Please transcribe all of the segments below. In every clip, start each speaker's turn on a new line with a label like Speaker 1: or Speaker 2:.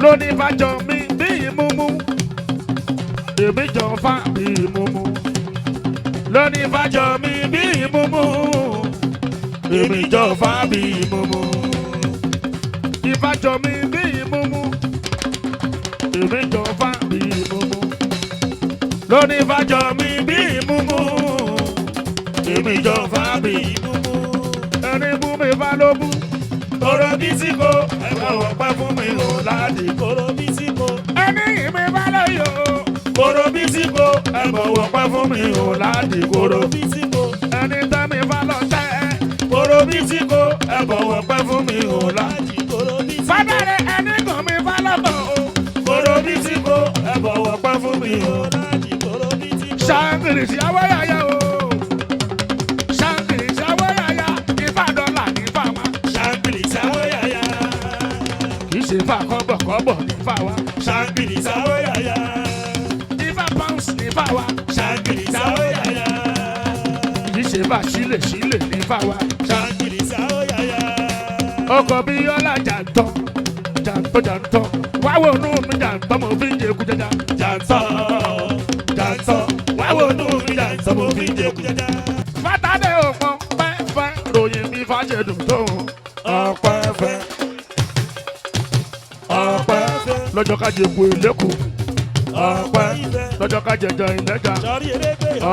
Speaker 1: lóní fàjọ mi bí ìmúmú èmi jọ fà bí ìmúmú lóní fàjọ mi bí ìmúmú èmi jọ fà bí ìmúmú ìfàjọ mi bí ìmúmú èmi jọ fà bí ìmúmú lóní fàjọ mi bí ìmúmú èmi jọ fà bí ìmúmú ẹni mú mi fà ló mú. Koro bisiko, ẹ̀fọ́ ọ̀pẹ fún mi ò láti. Koro bisiko, ẹni ìmí bá lóyò. Koro bisiko, ẹ̀fọ́ ọ̀pẹ fún mi ò láti. Koro bisiko, ẹni tẹ́mi bá lọ tẹ́. Koro bisiko, ẹ̀fọ́ ọ̀pẹ fún mi ò láti. Koro bisiko, fádàrẹ́ ẹni kàn mi bá lọ́bọ̀ o. Koro bisiko, ẹ̀fọ́ ọ̀pẹ fún mi ò láti. Koro bisiko, ṣàǹkìrì sí àwọn yàyà o. Ṣàǹkìrì sí àwọn yàyà, ìfà dọ́là ní fáwọn. Ṣàǹkìrì sáwọ́ yàyà. Kì í ṣe fà kọ́bọ̀kọ́bọ̀ ní fà wá. Ṣàǹkìrì sáwọ́ yàyà. Ifá pounds ní fà wá. Ṣàǹkìrì sáwọ́ yàyà. Kì í ṣe fà sílè ní fà wá. Ṣàǹkìrì sáwọ́ yàyà. Ọkọ̀ bí ọlá jàǹtọ́ jàǹtọ́. Wá wo inú mi jàǹtọ́ mo fi ń jẹ kú jẹjà. Jàǹtọ́. Wá wo inú mi jàǹtọ́ mo fi ń jẹ kú jẹjà. Fátádé òpó pẹ́ẹ́pẹ́ ròyìn mi fàṣẹdùn tó ọpẹ́ lọ́jọ́ ká jẹ epo ìlẹ́kù ọpẹ́ lọ́jọ́ ká jẹjọ ìlẹ́jà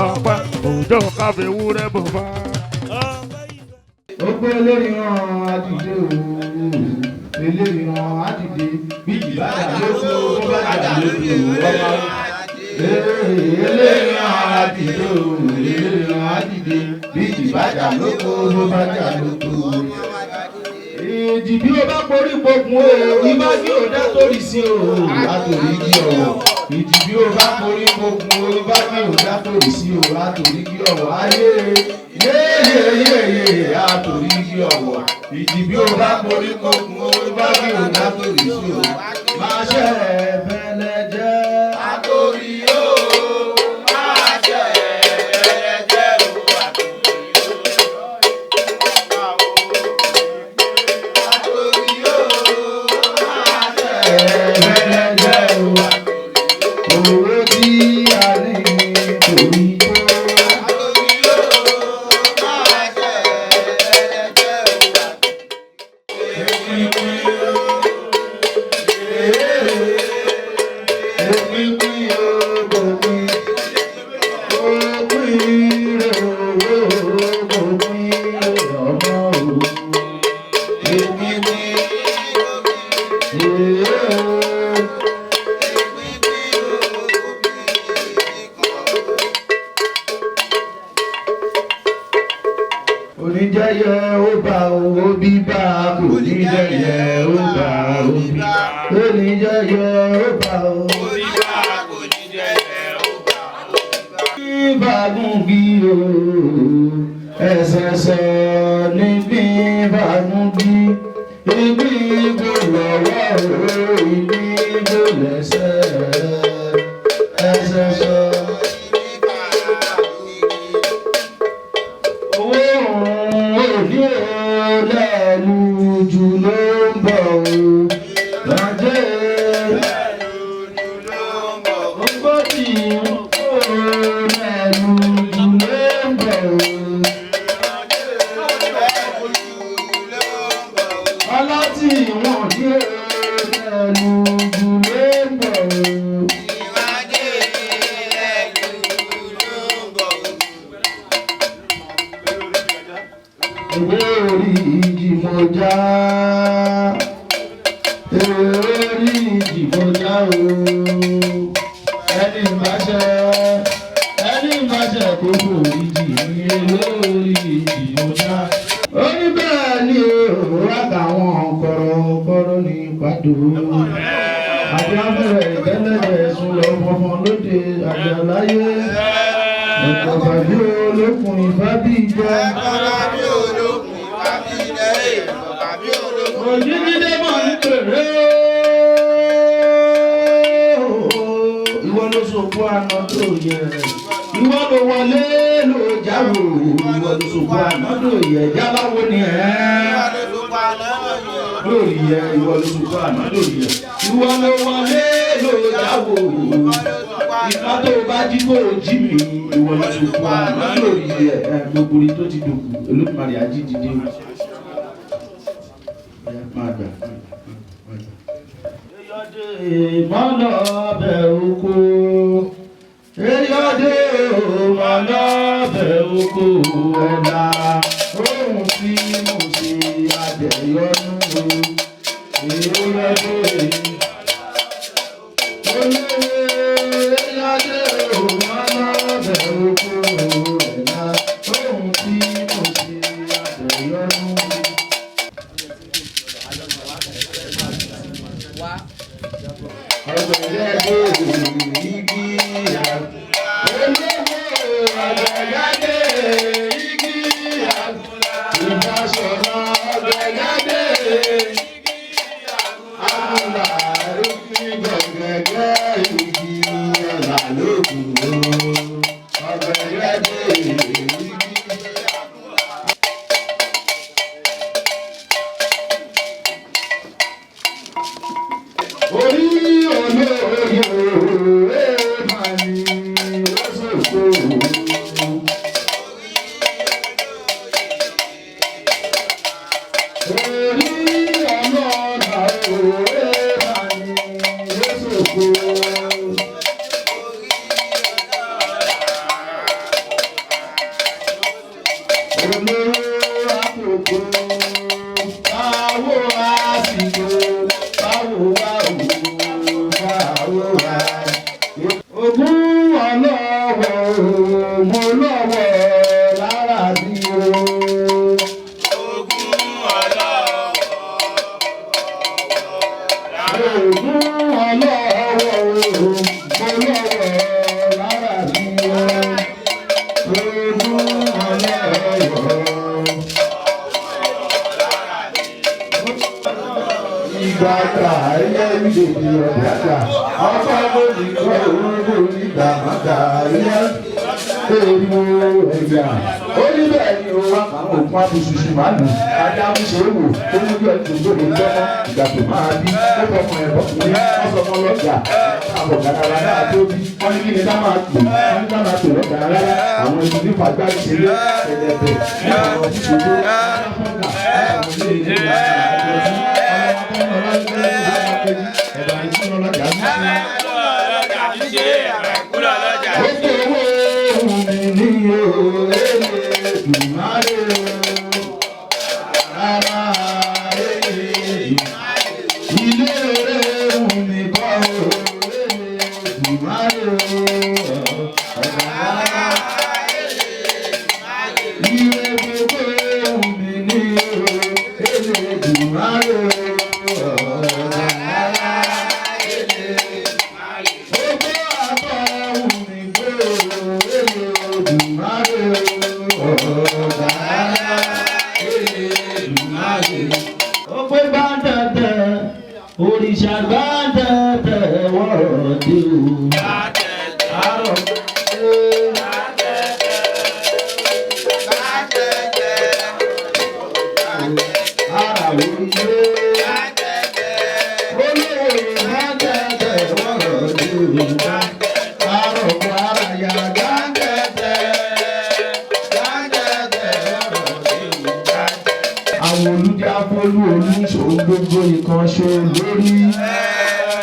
Speaker 1: ọpẹ́ òjò káfí ewúrẹ́ bò fá.
Speaker 2: ó gbé eléyìí ràn àdìdé òun eléyìí ràn àdìdé bí ìbàdàn ló kó bàdàn ló kó ọmọ eléyìí ràn àdìdé òun eléyìí ràn àdìdé bí ìbàdàn ló kó bàdàn ló kó. Èjì bí o bá porí gbógun o, ibà bí o dá torí sí o, látòrí kí ọ̀wọ̀. Èjì bí o bá porí gbógun o, ibà bí o dá torí sí o, látòrí kí ọ̀wọ̀. Ayé yéyéyéyé látòrí kí ọ̀wọ̀. Èjì bí o bá porí gbógun o, ibà bí o dá torí sí o, máa ṣe ẹ̀fẹ̀lẹ̀ jẹ́ àtòrí o. Oníjẹyẹ ó bá owó bíbá kò ní jẹyẹ ó bá owó bíbá. Oníjẹyẹ ó bá owó bíbá kò ní jẹyẹ ó bá owó bíbá. Ìbágun bí o ẹsẹ̀ sọ níbí ìbágun bí ibi ìbò lọ́wọ́ o ibi ìbò lẹ́sẹ̀ ẹsẹ̀ sọ. Lẹ́nu jù ló ń bọ̀ o, lọ́jọ́ lẹ́nu jù ló ń bọ̀ o, gbogbo tí ń kó lẹ́nu jù ló ń bọ̀ o, lọ́jọ́ lẹ́nu jù ló ń bọ̀ o, ọlọ́tí wọn dé lẹ́nu jù ló ń bọ̀ o, ìwádé lẹ́nu jù ló ń bọ̀ o. Ewé orí ìjìmọ̀já, ewé orí ìjìmọ̀já o, ẹni ìbáṣẹ kò forí jì ní ewé orí ìjìmọ̀já. Ó ní bẹ́ẹ̀ ni o, àtàwọn kọ̀rọ̀kọ̀rọ̀ ní pàtó. Àti abẹ́rẹ́ ìtẹ́lẹ̀ sùn lọ fọmọ lóde àjàláyé. Ẹ̀kọ́ tàbí olókùn ìfẹ́ bí ìjọ. Òjìnídé mọ̀ ní pèrè ìwọ ló ṣòkú àná tó yẹ. Ìwọ ló wọlé ló jáwò. Ìwọ ló ṣòkú àná tó yẹ. Jábáwo ni ẹ̀? lórí ẹ ìwọ ló tún kọ́ àná lórí ẹ ìwọ ló wọlé ló jáwó ìfá tó bá jí kó o jí mi ìwọ ló tún kọ́ àná lórí ẹ gbogbo orí tó ti dòkú Olódùmarè ají dìde o. Mọ́lọ́ bẹ̀ oko, Eyọ̀dé mọ́lọ́ bẹ̀ oko ẹ̀la, ohun tí mo ṣe àjẹyọ́nú o. Eyọ̀dé olówó Eyọ̀dé mọ́lọ́ bẹ̀ oko ẹ̀la, ohun tí mo ṣe àjẹyọ́nú o.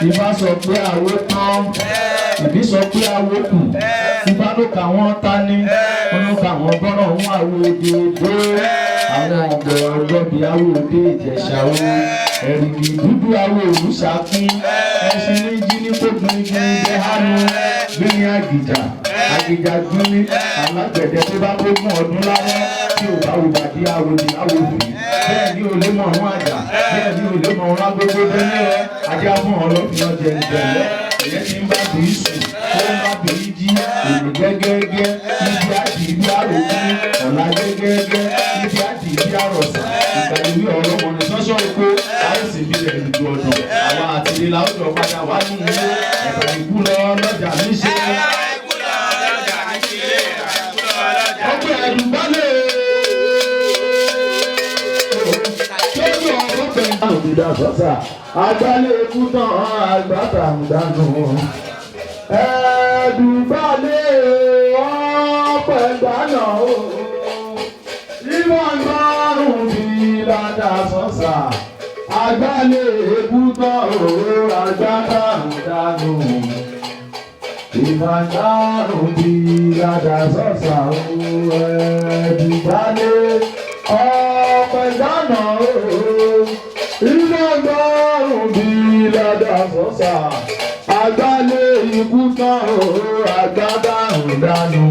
Speaker 2: Ìbá sọ pé àwo tán, ìbí sọ pé àwo kù, ìbá ló kà wọ́n ta ní, wọ́n ló kà wọ́n gbọ́dọ̀ ń àwo òde òde, àwọn ọ̀gbẹ̀ ọ̀gbọ̀bì àwo òde Ìjẹ̀ṣà o, ẹ̀rìgì dúdú àwo Òrùṣàkín, ẹṣin ní jí ní kó gbìngbìn jẹ́ hánu, gbìnì àgìjà, àgìjà gbìnì, alágbẹ̀dẹ tó bá gbógun ọdún láyé, tí ò bá wù bàdí àwo ní àwo òbí. Bẹ́ẹ̀ ni olè mọ̀ ọ́n àjà, bẹ́ẹ̀ ni olè mọ̀ ọ́n agbègbè bẹ́ẹ̀ rẹ̀, ajá fún ọlọ́fin ọjẹ́ ìjẹ̀lẹ̀, ẹ̀yẹ́ ti ń bá bìí sùn, ó ń bá bìí jí, èmi gẹ́gẹ́gẹ́, ibi àti ibi àròkú, ọ̀la gẹ́gẹ́gẹ́, ibi àti ibi àrọ̀sà, ìgbà ìwé ọ̀rọ̀ mọ̀nì sọ́sọ́ oko, àìsí ìbílẹ̀ ìlú ọ̀dọ̀, àwa àti ìlà ọ̀dọ̀ padà wá ní ilé, ẹ̀ka ìkú lọ lọ́jà níṣe. Ọgbẹ́ ẹ̀dùn bálẹ̀. dídá sọ́sà àgbálẹ̀ ikú tán àgbàtà ń dànù. Ẹ̀ẹ́dùgbàlẹ̀ ọ̀pẹ̀ gbànà o ìwọ̀n márùn bí ládà sọ́sà àgbálẹ̀ ikú tán o àgbàtà ń dànù. Ìwọ̀n márùn bí ládà sọ́sà o ẹ̀ẹ́dùgbàlẹ̀ ọ̀pẹ̀ gbànà o ìwọ̀n márùn bí ládà sọ́sà àgbálẹ̀ ikú tán o àgbàdá ń dànù.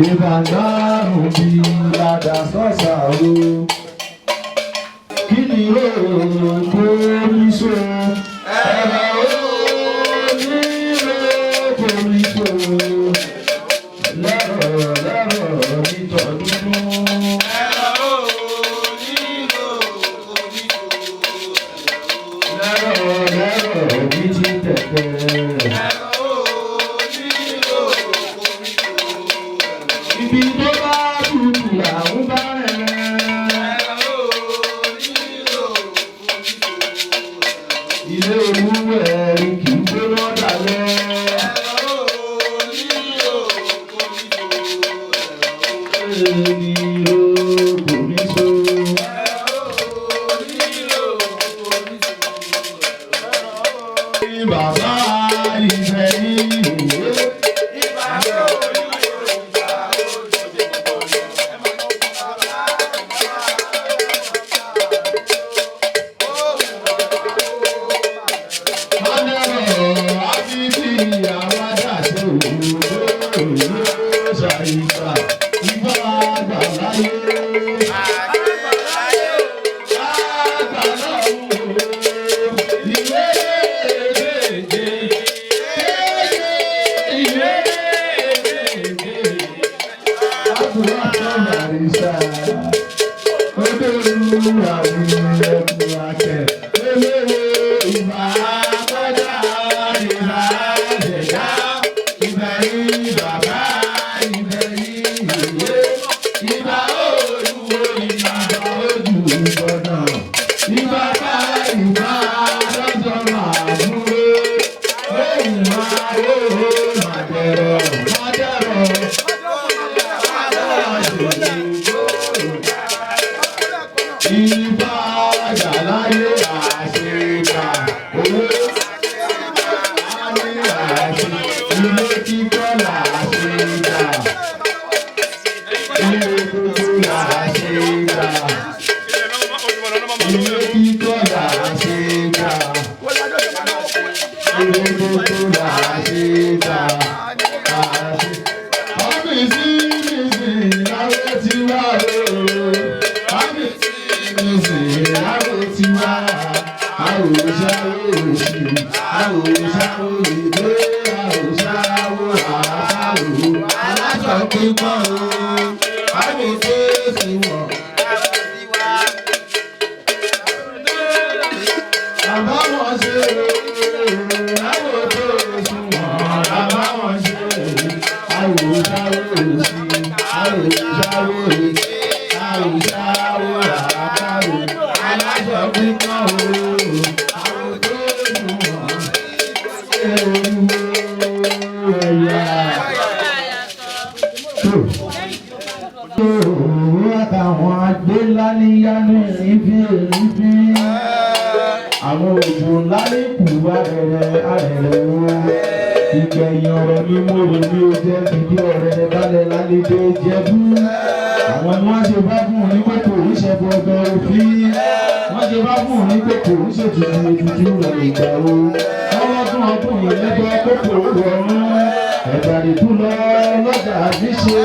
Speaker 2: Ìbàdàn bí ládà sọ́sà o kí ni ó kó ní so ẹ̀rọ ó ní ó kó ní so lẹ́rọ̀ nítọ̀dúnú. Ibi tó bá tutù làwọn bá rẹ̀. Ilé olúwẹ̀ kì í gbóná dalẹ̀. Bàbá ìfẹ́ yìí. Àtàwọn agbélániyánú ìfín àwọn òjò ńlá ní kù arẹ̀rẹ̀ wọn. Ìgbẹ̀yìn ọ̀rọ̀ ni mo rò ní o jẹ́ fìdí ọ̀rẹ́ balẹ̀ lálébé jẹ́bú. Àwọn ni wọ́n ṣe bá fún òní pé kò ń ṣẹ̀bọ̀ ọ̀dọ̀ òfin. Wọ́n ṣe bá fún òní pé kò ń ṣètùtù ètùtù rẹ̀ ìgbà wo. Ọlọ́dún ọdún yìí lẹ́gbẹ́ kókò rọrùn. Ẹ̀bà ìbú lọ lọ́jà àbí ṣe.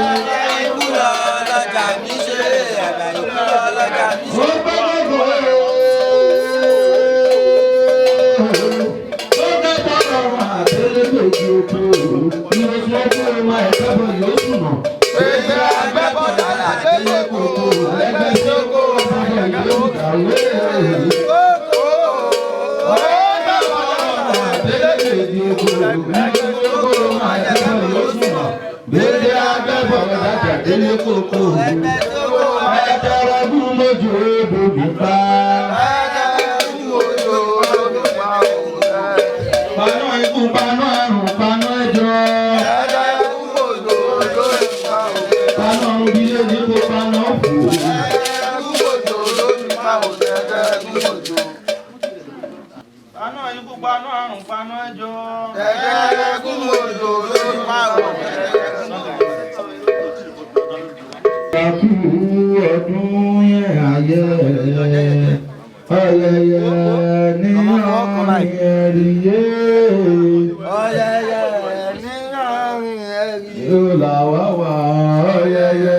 Speaker 2: Gbèdé agbẹ́bọ̀ dájà délé kókó. Ẹ̀ẹ́dẹ̀rẹ̀gún lójú odò nípa. paná àrùn paná ẹjọ́. Paná òbílẹ̀ ní kó paná fò.
Speaker 3: Paná ikú paná àrùn paná ẹjọ́.
Speaker 2: Àkú ọdún yẹn ayẹyẹ ọyẹyẹ ní ọrin ẹ̀ríyé. Yóò là wá wá ọyẹyẹ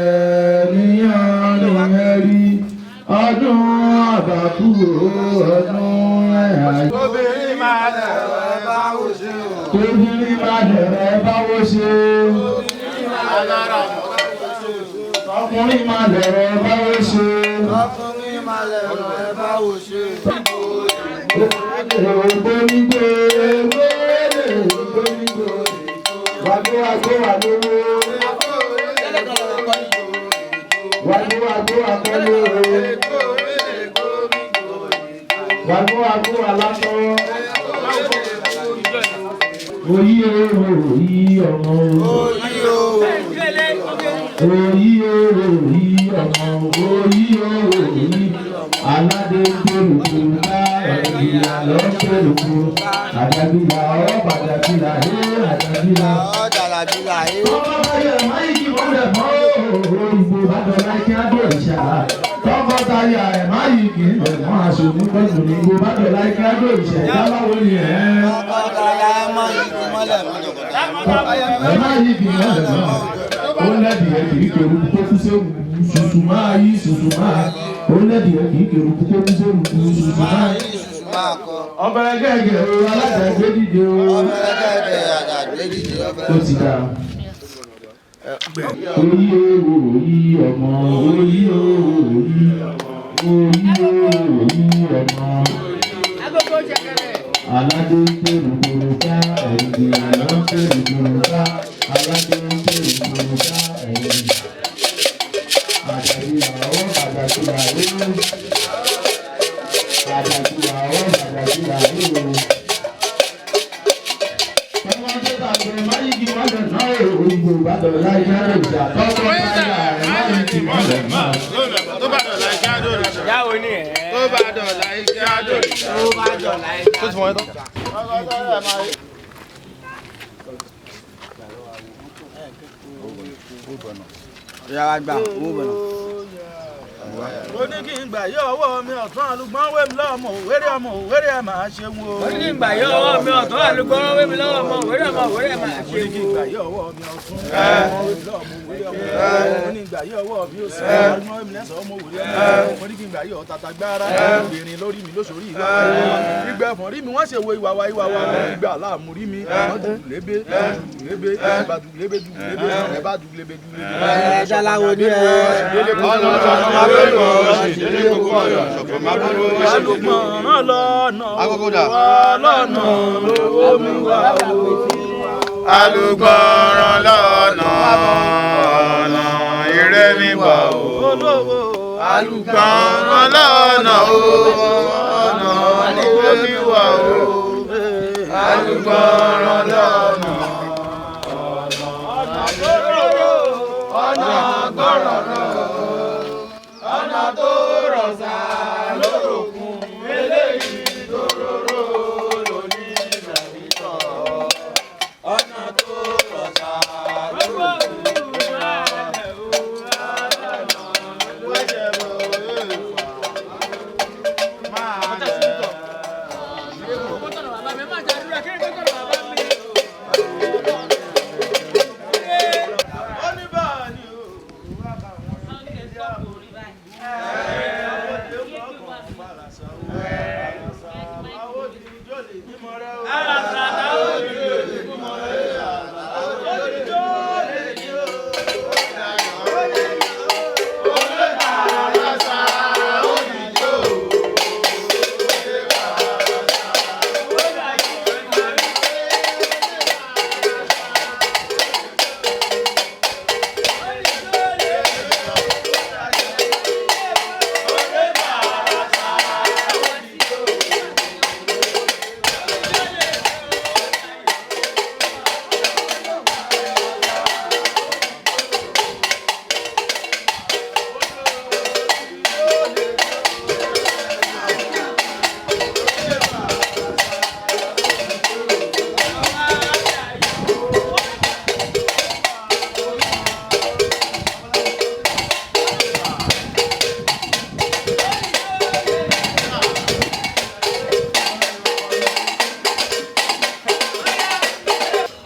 Speaker 2: ní ọrin ẹ̀rí. Ọdún àbàkú ọdún yẹn ayẹyẹ.
Speaker 3: Obìnrin máa dẹ̀rẹ̀ báwo ṣe.
Speaker 2: Obìnrin máa dẹ̀rẹ̀ báwo ṣe. Ọkùnrin máa lẹ̀rọ̀ báwo ṣe.
Speaker 3: Ọkùnrin máa lẹ̀rẹ̀ báwo ṣe.
Speaker 2: Ògbónígbò ògbónígbò wàgbówàgbó wàgbówó. Wàgbówàgbó wàgbówó. Wàgbówàgbó wàlákọ́. Oyí oyí ọmọ oyí oyí ọmọ oyí aládé gbèrúgbò ká ẹ̀yìn àlọ́ gbèrúgbò àdàbílà ọ̀ bàdàbílà àdàbílà. Tọ́kọ táyà máyì kí wọ́n lẹ̀ mọ́ òyìnbó bàdàlá kí á dé ìṣá. Tọ́kọ táyà ẹ̀ máyì kí lẹ̀ mọ́ aṣọ onígbọ̀nù ní ìbò bàdàlá kí á dé ìṣá. Ìyáwó ni ẹ̀.
Speaker 3: Tọ́kọ táyà ẹ̀ máyì kí mọ́lẹ̀ mọ́.
Speaker 2: Ẹ máyì kí mọ́lẹ̀ mọ́. Ó lẹ́dí ẹ̀ kì í kéwù kó kú séwù ṣùṣù máa yí ṣùṣù máa. Ó lẹ́dí ẹ̀ kì í kéwù kó kú séwù ṣùṣù máa yí. Ọbẹ̀rẹ̀ gẹ́gẹ́ o aládàgbé dìde o. Ó ti dà. Oyí o oyí ọmọ oyí o oyí ọmọ. Aládé ń pèrò gbòòrò ká ẹ̀yìn àlọ́ ń pèrò gbòòrò ká aládé ń pèrò gbòòrò ká ẹ̀yìn. Àdàbí àwọn àdàbí àwọn àdàbí àwọn àdàbí àwọn. Ọmọdé tàbí máyìkì mọ́lẹ̀ náà òyìnbó bàdàn láì jáde ìjà tọ́kọ táyà máyìkì mọ́lẹ̀ náà.
Speaker 3: Tó bá dọ̀la iṣẹ́ àdó rẹ̀. Yáwo ni ẹ̀. Tó bá dọ̀la iṣẹ́ àdó rẹ̀. Tó bá dọ̀la iṣẹ́ àdó rẹ̀. Tó ti fọwọ́ tán. Yàrá gbà owó bọ̀nà. Ó ní kí n gbà yọ ọwọ́ mi ọ̀tún àlùgbọ́n wé mi lọ́wọ́ ọmọ òwéré ẹ̀ máa ṣe wo. Ó ní kí n gbà yọ ọwọ́ mi ọ̀tún àlùgbọ́n wé mi lọ́wọ́ ọmọ òwéré ẹ̀ máa ṣe wo. Ó ní kí n gbà yọ ọwọ́ mi ọ̀tún ó ní gbà yọ ọwọ́ mi òsì ọmọ mi lẹ́sọ̀ ọmọ òwúrẹ́ ọmọ ó ní kí n gbà yọ tata gbára ìrìn lórí mi lóṣòrí ìwà ìgbà ẹ̀fọn rí mi wọ́n ṣe wo ìwà wa ìgbà aláàmú rí mi wọ́n dùgbùlébé ẹ̀bá dùgbùlébé ẹ̀bá dùgbùlébé. ẹ̀ ṣaláwo ní ẹ̀ alùpùpù lọ́nà owó mi wà ó.
Speaker 4: Alùgbọ̀ràn lọ́nà ọ̀nà ire mi wà ó. Alùgbọ̀ràn lọ́nà ọ̀nà ire mi wà ó. Alùgbọ̀ràn lọ́nà ọ̀nà gbọ̀rọ̀ ọ̀nà tó rọ̀ sá lórúkún eléyìí tó rorò lóní ìrẹ̀lítọ̀. Ọ̀nà tó rọ̀ sá lórúkún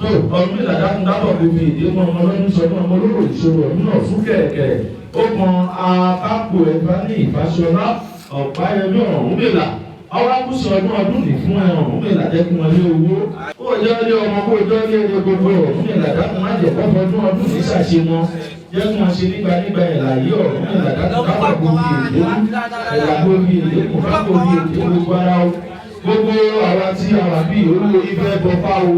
Speaker 2: tó ọdún ìlàdá ń dábọ̀ gbogbo èdè mọ́ ọmọ lọ́dún sọdún ọmọ olóró ìṣòro ọdún náà fún kẹ̀kẹ́ ó kan akápò ẹ̀fá ní ìfàṣọlá ọ̀pá ẹbí Ọ̀rúnmìlà ọwọ́ àkúṣe ọdún ní fún Ọ̀rúnmìlà jẹ́kun wọn ní owó kó jẹ́ ilé ọmọ kó jẹ́ ilé ẹ̀rọ gbogbo Ọ̀rúnmìlà dákun má jẹ́ kọ́kọ́ ọdún ní ṣàṣe wọn jẹ́kun wọn ṣe nígbà ìlàyé Ọ̀rúnmìlà dákun kápá gbogbo èdè ẹ̀yà gbogbo èdè kò bá gbogbo èdè gbogbo ara o gbogbo àwa tí àwa bí olúwo ibẹ̀ bọ́fá o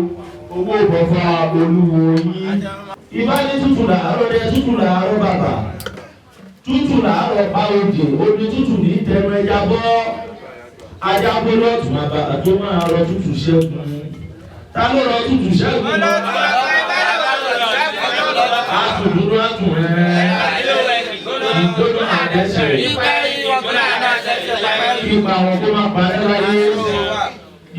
Speaker 2: owó bọ́fá olúwo yín ìbá ní tútù làárọ̀ rẹ tútù làárọ̀ bàbà tútù làárọ̀ bá òjò omi tútù ní tẹnu ẹja bọ́ ajá bó lọ́tún àbàtà tó máa rọ tútù ṣẹ́gun ta ló rọ tútù ṣẹ́gun lọ. àtùdúró àtùn rẹ̀ ìgbóná àdẹ́sẹ̀ ìgbà wọn kó máa parẹ́ láyé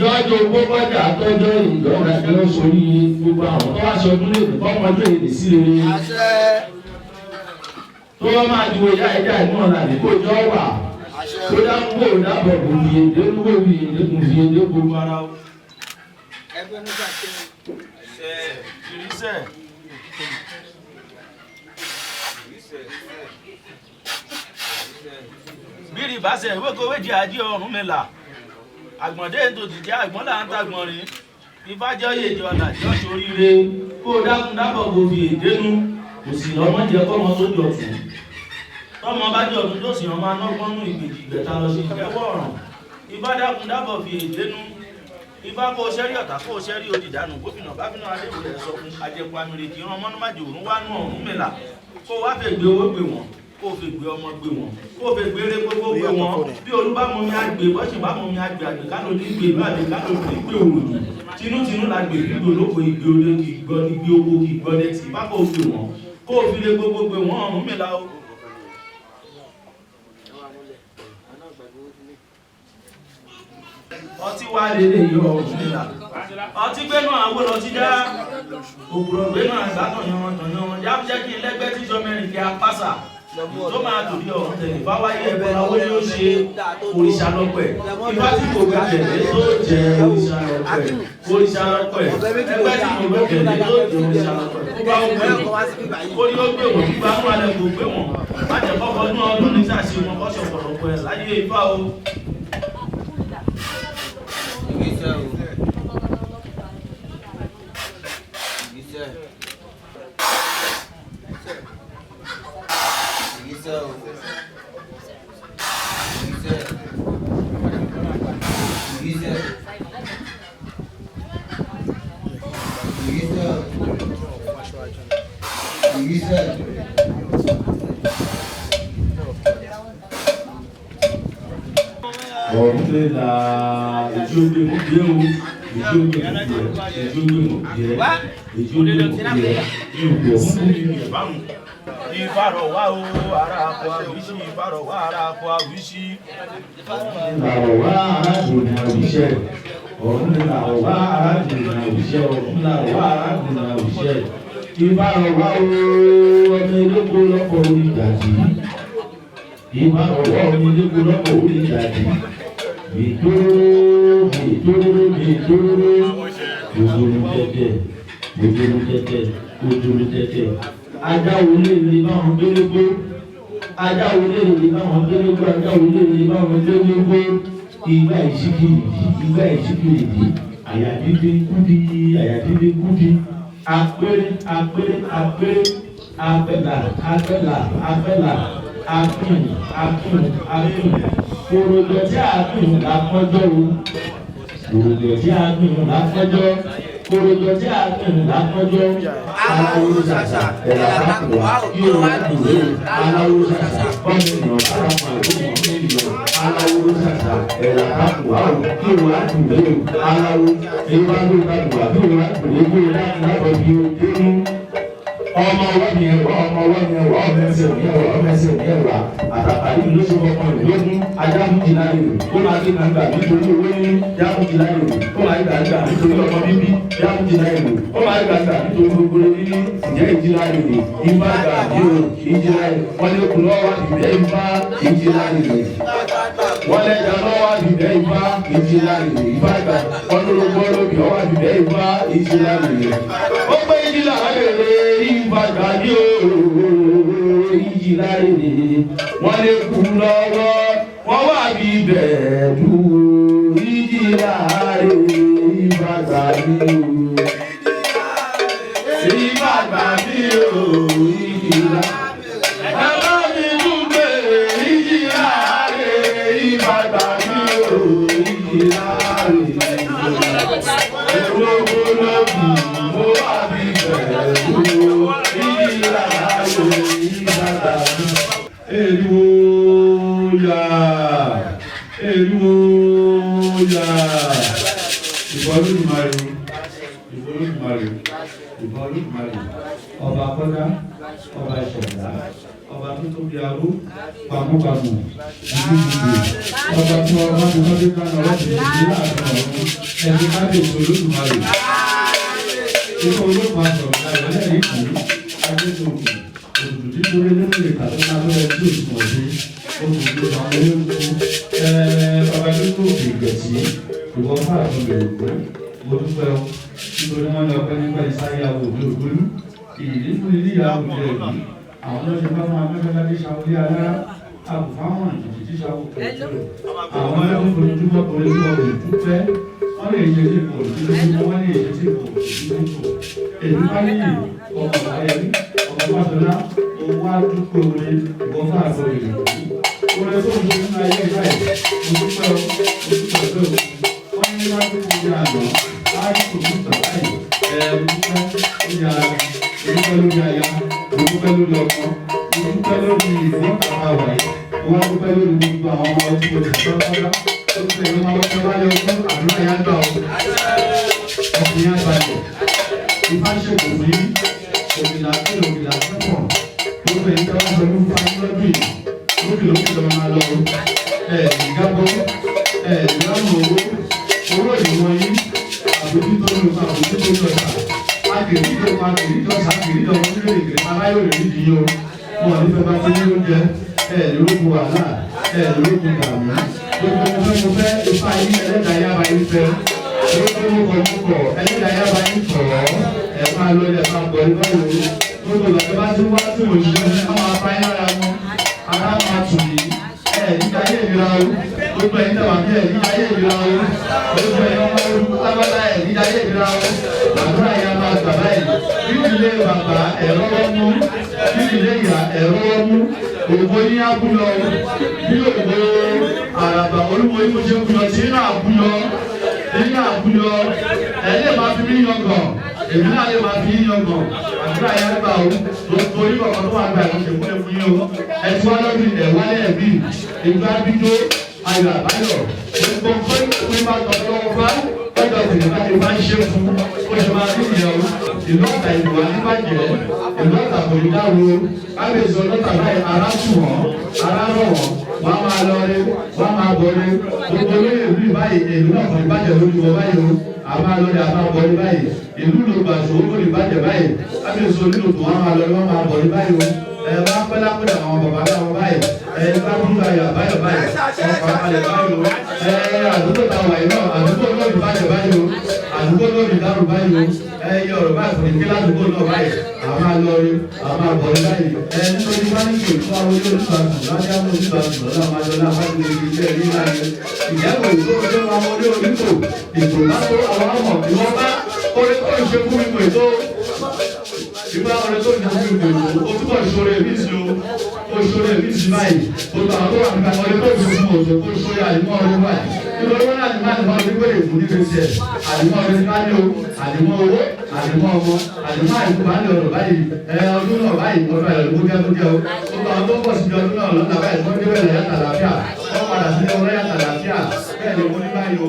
Speaker 2: yọjọ gbọgbọjà tọjọ ìjọba ẹgbẹ sórí gbogbo àwọn tó wá ṣe ọdún lè kọ́ ọmọdé èdè sí rere tó wọ́n máa ju ẹja ẹja ìmọ̀ ọ̀la nípò jọ wà tó dáhùn kó o dábọ̀ kò fi èdè kó fi èdè kò fi èdè kó ara o.
Speaker 3: bírí ìbáṣẹ ìwé kowé di àjí Ọ̀rúnmìlà àgbọ̀ndé tó ti jẹ́ àgbọ̀n là ń tàgbọ̀n rí ìbájọ́ yé ìjọ ọ̀nà ìjọ ṣoríire kó o dákun dábọ̀ kò fi èdénú kò sì lọ́mọ jẹ kọ́mọ tó jọ tù tọ́mọ bá jọ tù tó sì hàn máa nọ́gbọ́n nú ìgbèjì ìgbẹ̀ta lọ sí ìjẹ́wọ́ ọ̀ràn ìbá dákun dábọ̀ fi èdénú ìbá kó o ṣẹ́rí ọ̀tá kó o ṣẹ́rí odìdánù gómìnà bábínú adéwòlẹ̀ sọ fún ajẹ́kù amìrì kí rán mọ́númájì òun wá nú Ọ̀rúnmìlà kó o wá fẹ́ gbé owó gbé wọn kó o fi gbé ọmọ gbé wọn kó o fi gbére gbogbo gbé wọn bí olúbámu mi àgbè bọ́sì bá mu mi àgbè àgbè kánò ní gbé ìlú àgbè kánò ní gbé òòlù tinútinú la gbè gbígbó lóko ìgbé olé kì í gbọ́ ní gbé owó kì í gbọ́ lẹ́tì bá kó o gbé wọn kó o fi lé gbogbo gbé wọn Ọ̀rúnmìlà o. ọtí wá lélẹ̀ yọ Ọ̀rúnmìlà ọtí gbẹ́nu àwọn ọtí dá òwúrọ̀ gbẹ́nu àgbàtàn yan yá jẹ́ kí ẹlẹ́gbẹ́ tíjọ mẹ́rin kí a pàṣà tó máa torí ọ̀run tẹ̀lé bá wáyé ẹ̀bẹ̀ lọ́wọ́ ni ó ṣe òrìṣà lọ́pẹ̀ ìbá tí kò gbà tẹ̀lé tó jẹ òrìṣà lọ́pẹ̀ ẹgbẹ́ tí kò gbà tẹ̀lé tó jẹ òrìṣà lọ́pẹ̀ kó bá ó gbé wọn kó ní ó gbé wọn bí bá ń wálẹ̀ kó gbé wọn má jẹ́ kọ́kọ́ ní ọdún ní sàṣe wọn kọ́ṣọ̀ ọ̀pọ̀lọpọ̀ ẹ̀ láyé ifá o.
Speaker 2: Ọ̀rúnmìlà ìjọba ìmúdìẹ o ìjọba ìmúdìẹ ìjọba ìmúdìẹ
Speaker 3: ìfarọ̀wá o ara akọ àwíṣí ìfarọ̀wá ara akọ àwíṣí.
Speaker 2: ìfarọ̀wá arábìnrin àwíṣẹ́ Ọ̀rúnmìlàwá arábìnrin àwíṣẹ́ Ọ̀rúnmìlàwá arábìnrin àwíṣẹ́ ìfarọ̀wá o ọmọ eléko lọ́kọ̀ orí ìdàjì ìfarọ̀wá ọmọ eléko lọ́kọ̀ orí ìdàjì ìdóró òjòrò tẹ̀tẹ̀ ajáwo léèrè báwọn gbélégbé ajáwo léèrè báwọn gbélégbé ajáwo léèrè báwọn gbélégbé ìgbà ìṣíkìrìdì àyàdídé kúdí apẹ́rẹ́ apìn kòròjọ tí a gbìn lápọ́jọ́ o kòròjọ tí a gbìn lápọ́jọ́ kòròjọ tí a gbìn lápọ́jọ́ aláwo ṣàṣà ẹ̀rọ àpòwá yóò wá dùwé aláwo ṣàṣà bọ́mìnà àràpà lóko mílíọ̀nù aláwo ṣàṣà ẹ̀rọ àpòwá yóò wá dùwé aláwo ìwádìí ìwádìí yóò wá dùwé yóò láti lábọ̀ bí o dénú. ọmọ ọwọ́ mi ẹ̀wọ̀ ọmọ ẹsẹ̀ mi ẹ̀wà àtàkàrí ló ṣe kọ́kọ́ rẹ̀ lógún ajámújì láyò ó máa gbé gbàgbà nítorí owó ní jámújì láyò ó máa gbàgbà nítorí ọmọ bíbí jámújì láyò ó máa gbàgbà nítorí gbogbo níní ìjẹ́ ìjì láyò ní ìbá gbà ní o ìjì láyò wọ́n lé kùn lọ́wọ́ ìbẹ́ ìbá ìjì láyò ní. wọ́n lẹ́jà lọ́wọ́ àbíbẹ́ ifá ìjìlá rèé ifá gbà wọ́n lórúkọ lókè ọwọ́ àbíbẹ́ ifá ìjìlá rèé. ó pé ìjìlá rèé ifá gbà ní òòrùn ìjìlá rèé wọ́n lè kú lọ́wọ́ wọ́n wà bíbẹ̀ dùn ìjìlá rèé ifá gbà ní òòrùn ifá gbà ní òòrùn ìjìlá. Ọba akọ́dá, ọba ìṣẹ̀dá, ọba tó tóbi arú, pàmùpàmù, ìdíjìdì, ọba tí wọn bá ti lọ́dún kan náà láti lè ní láàrin ọ̀run, ẹni ká lè so Olódùmarè. Ikọ̀ olóògùn àtọ̀rọ̀ láyọ̀ lẹ́yìn kù, Adéṣòkè, òdùdú tí tó lé lórí ìtàkùn náà lọ́wọ́ tí òṣùwọ̀n sí, òdùdú àwọn olóògùn, ọba tó tó òkè ìgbẹ̀sí, ìwọ́n fà àtọ̀bẹ̀rẹ̀ pé mo dúpẹ́ o, nítorí wọ́n lọ pẹ́ nípa ìsáyàwó òdòdó ìdí fún ilé ìyàwó rẹ̀ yìí àwọn ọ̀sẹ̀ bá máa mẹ́fẹ́lá ní ṣàwọlé alára àbùfáwọn ìdí tí ṣàwọ pẹ̀lú àwọn ẹlẹ́wọ̀n fojoojúmọ́ torí tí wọ́n lè dúpẹ́ wọ́n lè ṣe tí kò lójúmọ́ wọ́n lè ṣe tí kò lójúmọ́ èyí bá níyì ọmọ ayẹyẹ ọmọ pàṣọlá owó àdúgbò orí ìwọ́n fún àgbọ̀ ìrìn orí tó ń ṣe nínú ayé báyìí ojúpẹ́ wọ́n ní wá tó ń ṣe àná láàyè kò ní ìtàn báyìí olùkọ́ lórí aya olùkọ́ lórí ọkọ olùkọ́ lórí ìfowópamọ́ àwà owó olùkọ́ lórí gbogbo àwọn ọmọ ọtí olùkọ́ lọ́dá olùkọ́ ìlú máa wọ́n wáyé ọkọ àdúrà yá gbà ó ọkùnrin àgbàlẹ̀ ìfáṣẹ̀kọ̀ fún yín òmìnira tí òmìnira púpọ̀ gbogbo ẹ̀yìn tí wọ́n sọ fún fáyín lọ́dún yìí lókè lókè lọ́wọ́ máa lọ ìjábọ̀ ìlànà owó ìwọ̀n yín àbójútó lóko àbójútó lọ́ta akèrèjọ akèrèjọ sàkèrèjọ orílẹ̀ èdè aláyọ̀ rẹ̀ nídìí o wọn ní fẹ́ bá ti ní oúnjẹ lóògùn wàhálà lóògùn dààmú gbogbo mo fẹ́ ifá yín ẹlẹ́dàá yába yín fẹ́ gbogbo mo kọ̀ ẹlẹ́dàá yába yín kọ̀ máa lọ ilẹ̀ máa bọ̀ nípa ìwé gbogbo ìgbà tó bá ti wá sí òṣìṣẹ́ ní àwọn afáyín lára wọn ara máa tù yìí nígbà yé ìlera o gbogbo ẹ̀yin tẹ̀wá bí nígbà yé ìlera o gbogbo ẹ̀yin ọmọ olùkọ́ tábàlá nígbà yé ìlera o àdúrà yà máa gbà báyìí bíbélé bàbá ẹ̀rọ mú bíbélé ìyá ẹ̀rọ mú òwò ní abúlọ bí òwò àràbà olúwo yìí mo ṣe kúlọ sí inú àbúlọ ẹ̀lẹ́ máa fi mí yangàn èmi náà lè máa fi yín yangàn àdúrà yà gbà o gbogbo oníkọ̀ọ̀kan tó wà gbà ẹ̀kọ́ ṣe fún ẹ̀fún yín o ẹ̀tún ọlọ́dún ẹ̀wálé ẹ̀bí ìgbà bíjó ayọ̀ àbáyọ̀ gbogbo pé máa tọ̀ lọ́wọ́ bá ọjọ́ ìgbà tí bá ń ṣe fún ó ṣe máa rí ìyẹn o ìlú ọ̀tà ìlú àníbàjẹ́ ìlú ọ̀tà kò ní dáwọ́ kábíyèsí ọlọ́tà báyìí ara tù wọ́n ara rọ̀ wọ́n máa lọ rí wọ́n máa bọ̀ rí gbogbo olóyè ìlú báyìí ìlú náà kò ní bàjẹ́ lójú wọn báyìí o àbá lórí àbá bọ̀ rí báyìí ìlú ló gbàṣọ ó kò ní bàjẹ́ báyìí kábíyèsí onílò tó wọ́n máa lọ rí wọ́n máa bọ̀ rí báyìí o wọ́n pẹ́ lápẹ́lẹ̀ àwọn bàbá náà báyìí bá burú ayọ̀ àbáyọ̀ báyìí ọkọ̀ àpalẹ̀ báyìí o àdúgbò táwọn àyè náà àdúgbò lórí bàjẹ́ báyìí o àdúgbò lórí dárò báyìí o ọ̀rọ̀ báyìí kò ní kí ládùúgbò náà báyìí àwọn alọ́rí àwọn àbọ̀rí báyìí nítorí bá ní kí òtún àwọn olóòtúbàtù láti àwọn olóòtúbàtù lọ́la máa lọ láti lè fi jẹ́ ní láyé ìyàwó ìgbóhùn àwọn olóòtú ìgbò látó àwọn ọmọ ìwọ́n bá orí tó ń ṣe fún ìgbò ètò ìgbà ọ̀rẹ́ tó ń ṣe fún ìgbò ètò ó túbọ̀ ìṣòro èmi sí o ó ìṣòro èmi sí báyìí gbogbo àwọn tó wà nípa ọ̀rẹ́ tó ń ṣe fún òṣò kó ìṣòro àìmọ́ ọ̀rẹ́ báyìí nítorí wọn náà ní máa ń bá ọdún pé èkó ní fèsì ẹ̀ àdìmọ́ ọ̀rẹ́ bá ní o àdìmọ́ owó àdìmọ́ ọmọ àdìmọ́ àìkú bá ní ọ̀rọ̀ báyìí ọdún náà báyìí ọdún àìlú kó jẹ́ kó jẹ́ o gbogbo àwọn tó pọ̀ sí ọdún náà lọ́nà báyìí tó ń dé bẹ̀rẹ̀ yàtà láfíà wọ́n padà sí ọ̀rẹ́ yàtà láfíà bẹ́ẹ̀ ni mo ní báyìí o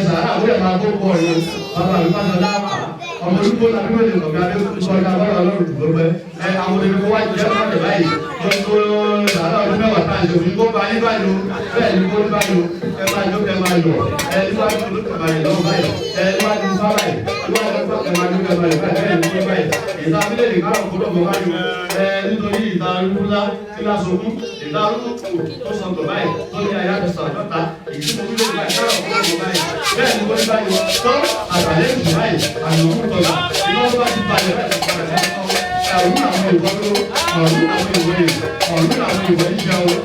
Speaker 2: sàrà àbúrò máa kó pọ̀ yìí o bàbá mi máa lọ ọmọ olùkó náà bí wọ́n lè kọ̀ọ̀kan adé kó sọ ọjà bọ́lá ọlọ́run tó lọ bẹ́ àwọn olùkó wá jẹ́ ọ̀rẹ́ báyìí gbogbo sàrà ọdún mẹ́wàá tá à ń ṣe òfin kó bá ní báyìí o bẹ́ẹ̀ ni kó ní báyìí o ẹ máa jó kẹ máa yọ níwájú olùkọ́ báyìí lọ́wọ́ báyìí níwájú bá báyìí níwájú bá kẹ máa jó kẹ máa yọ báyìí bẹ́ẹ̀ ni kó báyìí ìta abílẹ̀ lè káwọn kó lọ́gbọ̀n báyìí nítorí ìta arúgbúlá tí a sọkún ìta arúgbó tó sọ gbọ̀ báyìí tó ní ayé àti sàdọ́ta èyí tí mo fi lè báyìí káwọn kó lọ́gbọ̀n báyìí bẹ́ẹ̀ ni wọ́n ní báyìí wọ́n tọ́ àgbàlẹ́ ìlú báyìí àyòkú tọ̀lá iná tó bá ti balẹ̀ bẹ́ẹ̀ ti balẹ̀ ọ̀rún àwọn ìwé ọ̀rún àwọn ìwé ìjẹun.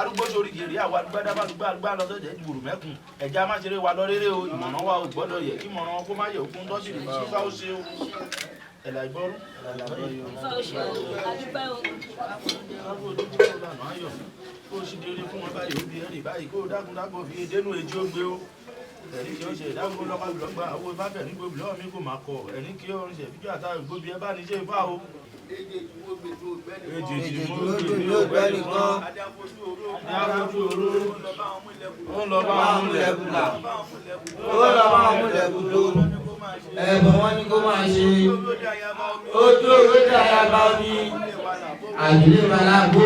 Speaker 3: arúgbó sórí kiri àwọn agbádá lọ sọ́jà ìgbòrò mẹ́kùn ẹ̀já má ṣeré wa lọ rere o ìmọ̀ràn wa ò gbọ́dọ̀ yẹ kí ìmọ̀ràn wọn kó má yẹ òkun tọ́sí ní sífà ó ṣe o ẹ̀là ìgbọ́rú kó o sì délé fún wọn báyìí ó bí ẹ̀rì báyìí kó o dákúndákùn fi dénú èjì ó gbé o ẹ̀rí kí ó ṣe ìdágún lọ́gbà owó ìfáfẹ́ ní gbòbí lọ́wọ́ mi kò máa kọ ẹ̀rí kí ó ń ṣe fíjọ́ àtàrí gbòbí ẹ bá ní ṣe ìfá o. Èjèjì mo gbé ní ògbẹ́ni kan adáfojú oró ó lọ bá wọn múlẹ̀ bùlà ó lọ bá wọn múlẹ̀ bùlò ẹ̀bùn wọn ni kó máa ṣe ojú owó tí ayaba omi àdúlé wa lábó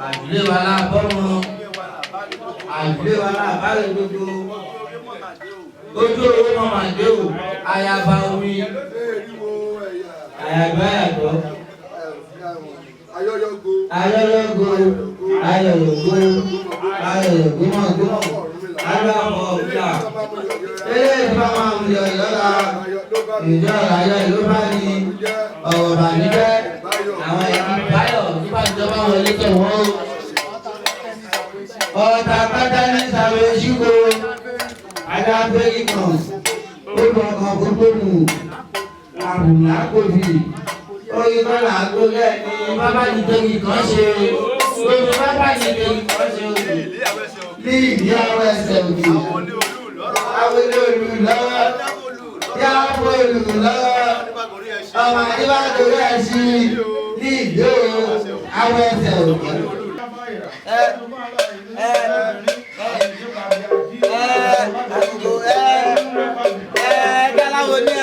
Speaker 3: àdúlé wa lábọ́mọ àdúlé wa lábárè gbogbo ojú owó mọ̀ màdé o ayaba omi ayaba yàtọ̀ ayọ̀yọ̀go ayọ̀yọ̀go ayọ̀yọ̀go mọ̀gbọ́n aláwọ̀ ọ̀gá eléyìí bá máa ń yọ ìlọ́la ìjọ ayọ̀ ló bá ní ọ̀rọ̀ bàníjẹ́ àwọn ẹ̀mí báyọ̀ nípa ìjọba wọlé tó wọ́n ọ̀tà pátá ní sàwé ṣíkò adágbégi kan ó gbọ̀ngàn gbogbo nù àrùn àkòbí oyin kan là ń gbólẹ̀ ní bábá nìjọ́gì kan ṣe oyin bábá nìjọ́gì kan ṣe ní ìdí àwọn ẹsẹ̀ òkè àwọn olú lọ́wọ́ yá olú lọ́wọ́ ọmọ adébátorí ẹ̀sìn ní ìdí àwọn ẹsẹ̀ òkè. Galawo ni